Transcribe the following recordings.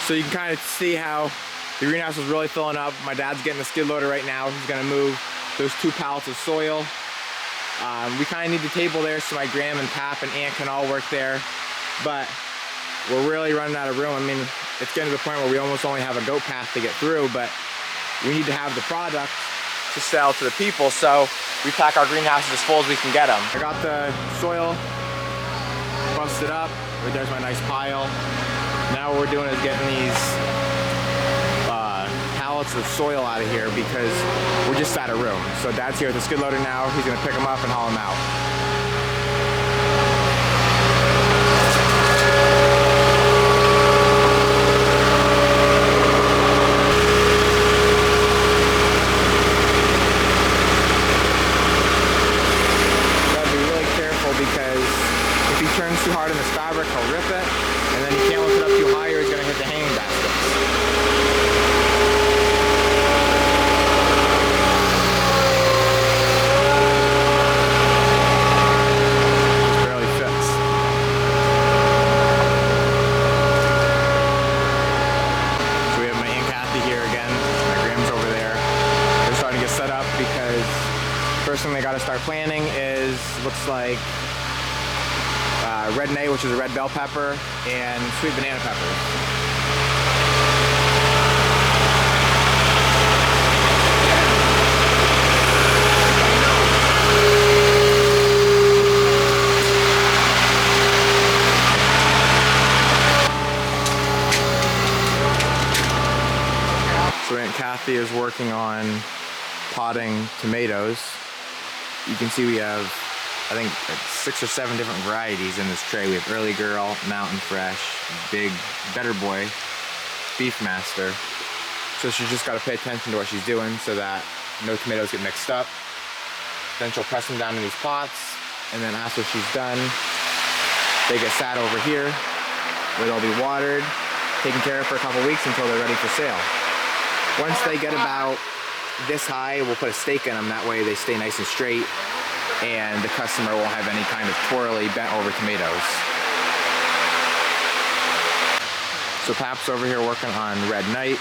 So you can kind of see how the greenhouse is really filling up. My dad's getting the skid loader right now. He's gonna move those 2 pallets of soil. We kind of need the table there so my gram and pap and aunt can all work there. But we're really running out of room. I mean, it's getting to the point where we almost only have a goat path to get through, but we need to have the product to sell to the people, so we pack our greenhouses as full as we can get them. I got the soil busted up. Right there's my nice pile. Now what we're doing is getting these pallets of soil out of here because we're just out of room. So Dad's here with the skid loader now. He's gonna pick them up and haul them out. Turns too hard in this fabric, he'll rip it, and then you can't lift it up too high or he's going to hit the hanging baskets. It barely fits. So we have my Aunt Kathy here again, my Gram's over there. They're starting to get set up because first thing they got to start planting is, looks like red nay, which is a red bell pepper, and sweet banana peppers. So Aunt Kathy is working on potting tomatoes. You can see we have, I think, 6 or 7 different varieties in this tray. We have Early Girl, Mountain Fresh, Big, Better Boy, Beef Master. So she's just got to pay attention to what she's doing so that no tomatoes get mixed up. Then she'll press them down in these pots, and then after she's done, they get sat over here where they'll be watered, taken care of for a couple weeks until they're ready for sale. Once they get about this high, we'll put a stake in them. That way they stay nice and straight, and the customer won't have any kind of twirly, bent over tomatoes. So Pap's over here working on Red Knight,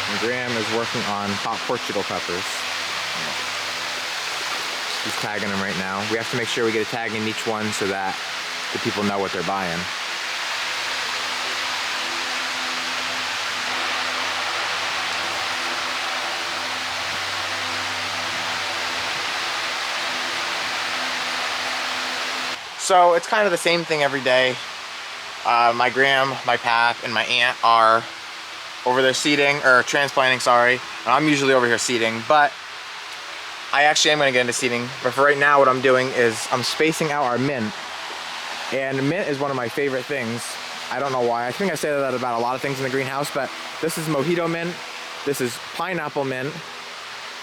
and Graham is working on hot Portugal peppers. He's tagging them right now. We have to make sure we get a tag in each one so that the people know what they're buying. So it's kind of the same thing every day. My Gram, my Pap, and my aunt are over there seeding, or transplanting, sorry. And I'm usually over here seeding, but I actually am gonna get into seeding. But for right now, what I'm doing is I'm spacing out our mint. And mint is one of my favorite things. I don't know why. I think I say that about a lot of things in the greenhouse, but this is mojito mint, this is pineapple mint,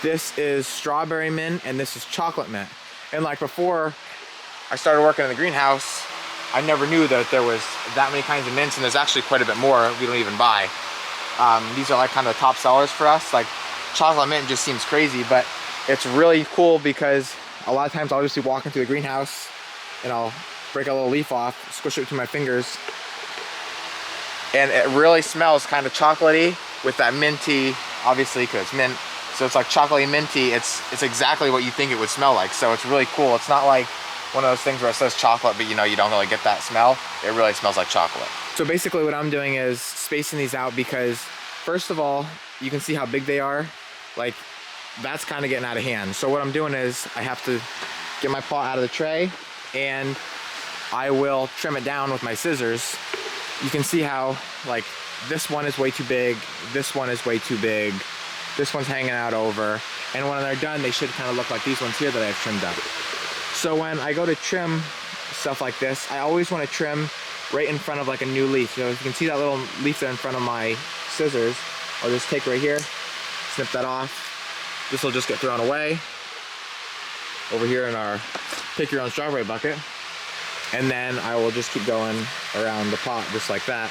this is strawberry mint, and this is chocolate mint. And like before I started working in the greenhouse, I never knew that there was that many kinds of mints, and there's actually quite a bit more we don't even buy. These are like kind of the top sellers for us. Like chocolate mint just seems crazy, but it's really cool because a lot of times I'll just be walking through the greenhouse and I'll break a little leaf off, squish it between my fingers, and it really smells kind of chocolatey with that minty, obviously because it's mint, so it's like chocolatey minty. It's exactly what you think it would smell like, so it's really cool. It's not like one of those things where it says chocolate, but you know, you don't really get that smell. It really smells like chocolate. So basically what I'm doing is spacing these out because first of all, you can see how big they are. Like that's kind of getting out of hand. So what I'm doing is I have to get my pot out of the tray and I will trim it down with my scissors. You can see how like this one is way too big, this one is way too big, this one's hanging out over, and when they're done they should kind of look like these ones here that I've trimmed up. So when I go to trim stuff like this, I always want to trim right in front of like a new leaf. You know, if you can see that little leaf there in front of my scissors, I'll just take right here, snip that off. This will just get thrown away over here in our pick your own strawberry bucket. And then I will just keep going around the pot just like that.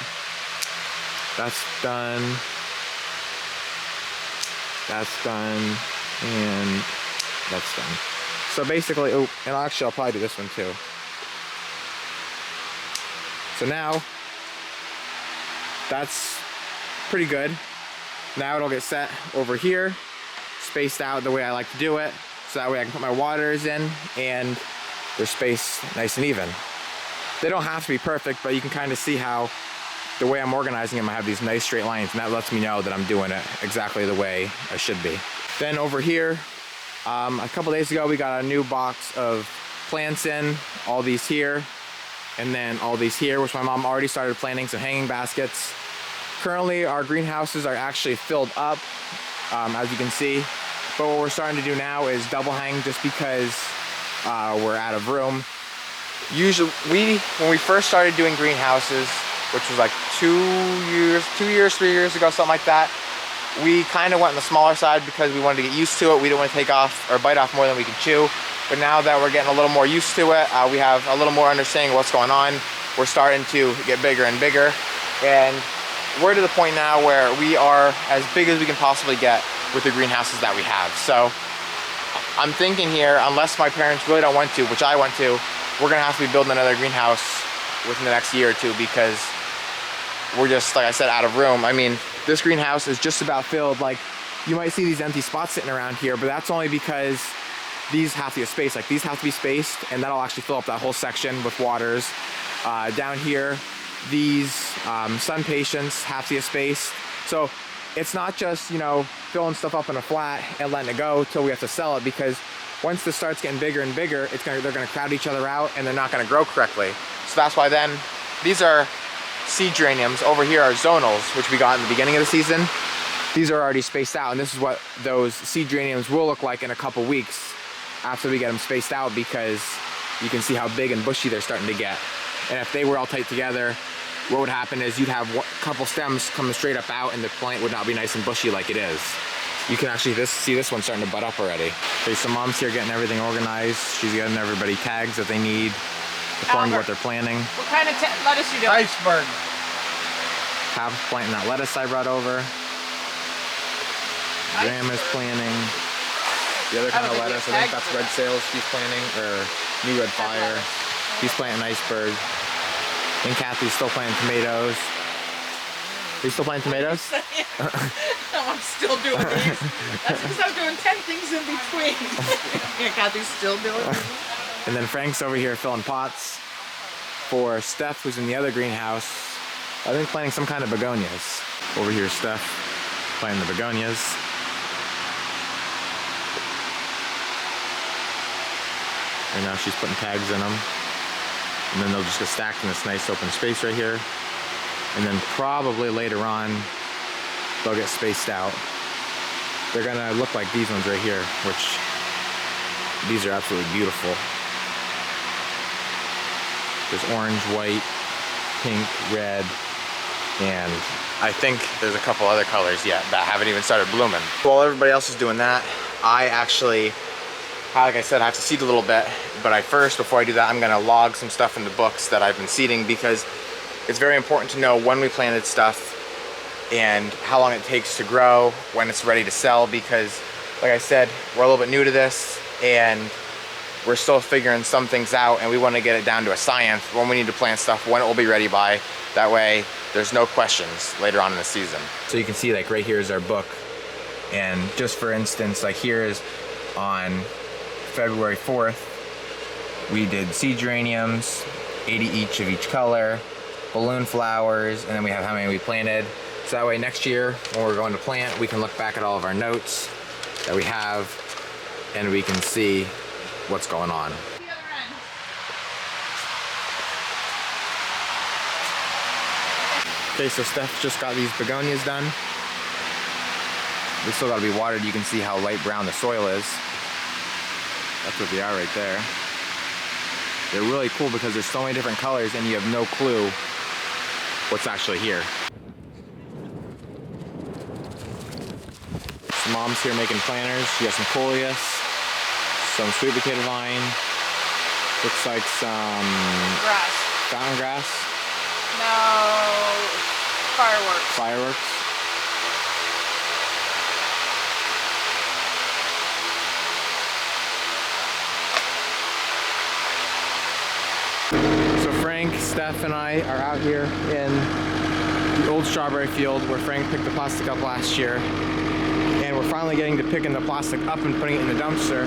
That's done. That's done. And that's done. So basically, oh, and actually I'll probably do this one too. So now, that's pretty good. Now it'll get set over here, spaced out the way I like to do it, so that way I can put my waters in and they're spaced nice and even. They don't have to be perfect, but you can kind of see how the way I'm organizing them, I have these nice straight lines, and that lets me know that I'm doing it exactly the way I should be. Then over here, a couple days ago, we got a new box of plants in, all these here, and then all these here, which my mom already started planting, some hanging baskets. Currently, our greenhouses are actually filled up, as you can see. But what we're starting to do now is double hang, just because we're out of room. Usually, when we first started doing greenhouses, which was like 3 years ago, something like that, we kind of went on the smaller side because we wanted to get used to it. We didn't want to take off or bite off more than we could chew. But now that we're getting a little more used to it, we have a little more understanding of what's going on. We're starting to get bigger and bigger. And we're to the point now where we are as big as we can possibly get with the greenhouses that we have. So I'm thinking here, unless my parents really don't want to, which I want to, we're gonna have to be building another greenhouse within the next year or two, because we're just, like I said, out of room. I mean, this greenhouse is just about filled. Like, you might see these empty spots sitting around here, but that's only because these have to get spaced. Like, these have to be spaced, and that'll actually fill up that whole section with waters. Down here, these sun patients have to get spaced. So it's not just, you know, filling stuff up in a flat and letting it go till we have to sell it, because once this starts getting bigger and bigger, they're gonna crowd each other out and they're not gonna grow correctly. So that's why then, these are seed geraniums. Over here are zonals, which we got in the beginning of the season. These are already spaced out, and this is what those seed geraniums will look like in a couple weeks after we get them spaced out, because you can see how big and bushy they're starting to get. And if they were all tight together, what would happen is you'd have a couple stems coming straight up out, and the plant would not be nice and bushy like it is. You can actually see this one starting to bud up already. Okay, so mom's here getting everything organized. She's getting everybody tags that they need according to what they're planting. What kind of lettuce you doing? Iceberg. Half planting that lettuce I brought over. Grandma's planting the other kind of lettuce. I think that's Red Sails she's planting, or New Red Fire. He's planting iceberg. And Kathy's still planting tomatoes. Are you still planting tomatoes? No, I'm still doing these. That's because I'm doing 10 things in between. Yeah, Kathy's still doing these. And then Frank's over here filling pots for Steph, who's in the other greenhouse. I think planting some kind of begonias. Over here, Steph planting the begonias. And now she's putting tags in them. And then they'll just get stacked in this nice open space right here. And then probably later on, they'll get spaced out. They're gonna look like these ones right here, which these are absolutely beautiful. There's orange, white, pink, red, and I think there's a couple other colors yet that haven't even started blooming. While everybody else is doing that, I actually, like I said, I have to seed a little bit, but before I do that, I'm gonna log some stuff in the books that I've been seeding, because it's very important to know when we planted stuff and how long it takes to grow, when it's ready to sell, because like I said, we're a little bit new to this and we're still figuring some things out, and we want to get it down to a science when we need to plant stuff, when it will be ready by. That way there's no questions later on in the season. So you can see, like, right here is our book, and just for instance, like here is on February 4th, we did seed geraniums, 80 each of each color, balloon flowers, and then we have how many we planted. So that way next year, when we're going to plant, we can look back at all of our notes that we have, and we can see what's going on. Okay, so Steph just got these begonias done. They still gotta be watered. You can see how light brown the soil is. That's what they are right there. They're really cool because there's so many different colors and you have no clue what's actually here. So mom's here making planters. She has some coleus, some sweet potato vine, looks like some grass. Fountain grass. No, fireworks. Fireworks. So Frank, Steph, and I are out here in the old strawberry field where Frank picked the plastic up last year. And we're finally getting to picking the plastic up and putting it in the dumpster.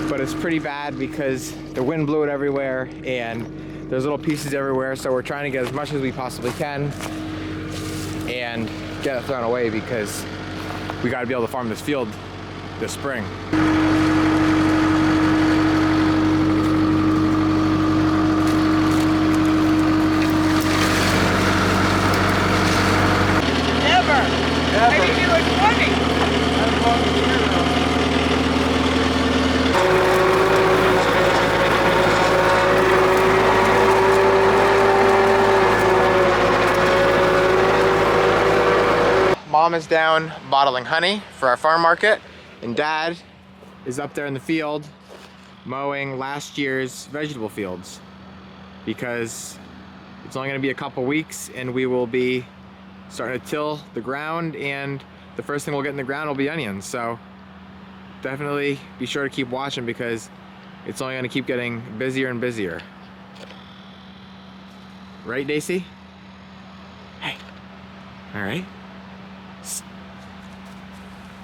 But it's pretty bad because the wind blew it everywhere and there's little pieces everywhere. So we're trying to get as much as we possibly can and get it thrown away because we got to be able to farm this field this spring. Maybe you were 20. Mom is down bottling honey for our farm market, and Dad is up there in the field mowing last year's vegetable fields because it's only going to be a couple weeks and we will be starting to till the ground, and the first thing we'll get in the ground will be onions. So definitely be sure to keep watching because it's only going to keep getting busier and busier. Right, Daisy? Hey. All right.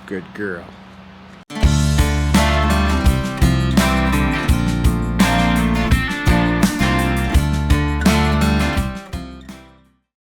Good girl.